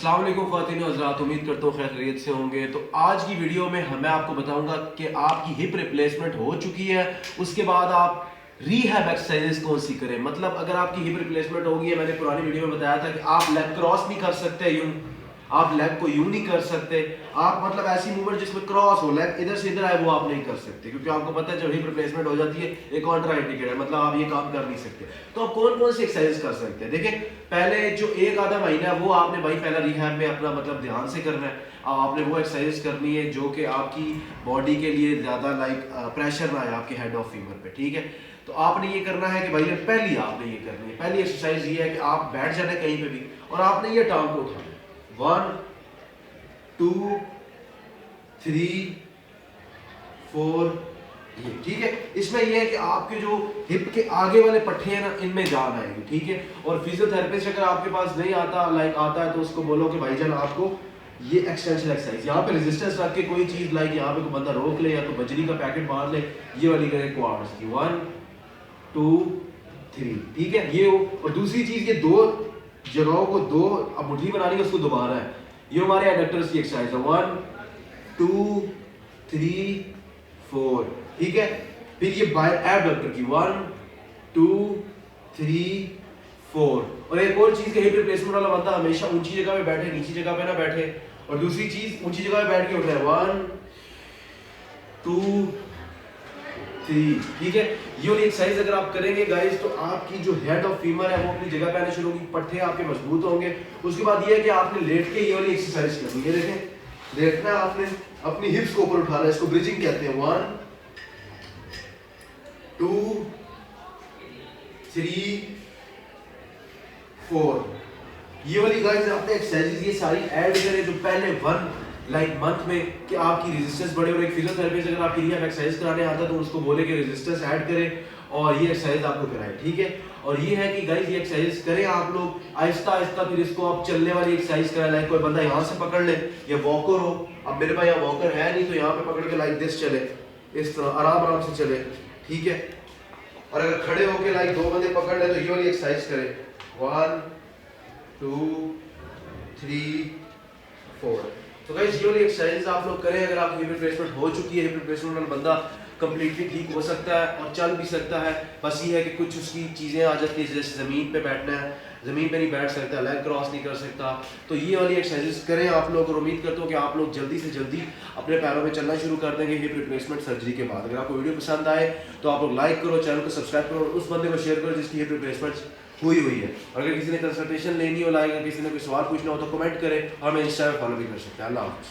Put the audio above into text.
अस्सलाम वालेकुम ख़वातीन और हज़रात, उम्मीद करता हूँ खैर खैरियत से होंगे। तो आज की वीडियो में मैं आपको बताऊंगा कि आपकी हिप रिप्लेसमेंट हो चुकी है, उसके बाद आप रीहैब एक्सरसाइजेस कौन सी करें। मतलब अगर आपकी हिप रिप्लेसमेंट हो गई है, मैंने पुरानी वीडियो में बताया था कि आप लेग क्रॉस नहीं कर सकते यूं, आप लेग को यूं नहीं कर सकते। आप मतलब ऐसी मूवमेंट जिसमें क्रॉस हो, लेग इधर से इधर आए, वो आप नहीं कर सकते, क्योंकि आपको पता है जब हिप रिप्लेसमेंट हो जाती है एक कॉन्ट्रा इंडिकेटर है, मतलब आप ये काम कर नहीं सकते। तो आप कौन कौन सी एक्सरसाइज कर सकते हैं, देखिए पहले जो एक आधा महीना है वो आपने भाई पहला रिहैब में अपना मतलब ध्यान से करना है। आपने वो एक्सरसाइज करनी है जो कि आपकी बॉडी के लिए ज़्यादा प्रेशर ना आए आपके हेड ऑफ फीमर पे, ठीक है। तो आपने ये करना है कि भाई पहली आपने ये करनी है, पहली एक्सरसाइज ये है कि आप बैठ जाना कहीं पे भी और आपने ये टांग को उठाना है। 1 2 3 4, ये ठीक है। इसमें ये है कि आपके जो हिप के आगे वाले पट्टे हैं ना, इनमें जान आएगी, ठीक है। और फिजियोथेरेपिस्ट अगर आपके पास नहीं आता आता है तो उसको बोलो कि भाईजान आपको ये एक्सटेंशन एक्सरसाइज यहाँ पे रेजिस्टेंस रख के कोई चीज यहाँ पे कोई बंदा रोक ले या तो बजरी का पैकेट मार ले, ये वाली करें क्वाड्स की 1 2 3, ठीक है। ये और दूसरी चीज ये दो जगहों को दो अब मुट्ठी बनानी है, उसको दोबारा है, ये हमारे एडक्टर्स की एक्सरसाइज है 1 2 3 4, ठीक है। फिर ये बाय एबडक्टर की 1 2 3 4। और एक और चीज के हिप रिप्लेसमेंट वाला बंदा हमेशा ऊंची जगह पे बैठे, नीची जगह पे ना बैठे। और दूसरी चीज ऊंची जगह पे बैठ के उठना है 1 2 3, ठीक है। ये वाली एक्सरसाइज अगर आप करेंगे गाइस तो आपकी जो हेड ऑफ फीमर है वो अपनी जगह पे आने शुरू होगी, पट्टे आपके मजबूत होंगे। उसके बाद ये है कि आपने लेट के ये वाली एक्सरसाइज करनी है। देखें लेटना, आपने अपनी हिप्स को ऊपर उठाना है, इसको ब्रिजिंग कहते हैं 1 2 3 4। ये वाली गाइस आपने एक्सरसाइजेस ये सारी ऐड करें जो पहले 1 मंथ में कि आपकी रेजिस्टेंस बढ़े। और एक फिजियोथेरेपिस्ट अगर आपकी रिहैब एक्सरसाइज कराने आता है तो उसको बोले कि रेजिस्टेंस ऐड करें और ये एक्सरसाइज आपको कराएं, ठीक है। और ये है कि गाइस ये एक्सरसाइज करें आप लोग आहिस्ता आहिस्ता, फिर इसको आप चलने वाली एक्सरसाइज कराएं। लाइक कोई बंदा यहाँ से पकड़ ले या वॉकर हो, अब मेरे पास यहाँ वॉकर है नहीं तो यहाँ पे पकड़ के लाइक दिस चले, इस तरह आराम आराम से चले, ठीक है। और अगर खड़े होके लाइक दो बंदे पकड़ ले तो ये वाली एक्सरसाइज करें 1 2 3 4। तो गाइस ये वाली एक्सरसाइज आप लोग करें। अगर आपकी हिप रिप्लेसमेंट हो चुकी है, हिप रिप्लेसमेंट वाला बंदा कंप्लीटली ठीक हो सकता है और चल भी सकता है। बस ये है कि कुछ उसकी चीज़ें आ जाती है, जैसे ज़मीन पे बैठना है, ज़मीन पे नहीं बैठ सकता, लेग क्रॉस नहीं कर सकता। तो ये वाली एक्सरसाइजेस करें आप लोग, और उम्मीद करता हूँ कि आप लोग जल्दी से जल्दी अपने पैरों में चलना शुरू कर देंगे हिप रिप्लेसमेंट सर्जरी के बाद। अगर आपको वीडियो पसंद आए तो आप लोग लाइक करो, चैनल को सब्सक्राइब करो और उस बंदे को शेयर करो जिसकी हिप रिप्लेसमेंट हुई है। और अगर किसी ने कंसल्टेशन लेनी हो, लाइक किसी ने कोई सवाल पूछना हो तो कमेंट करें और हमें इंस्टा पे फॉलो भी कर सकते हैं। अल्लाह हाफ़िज़।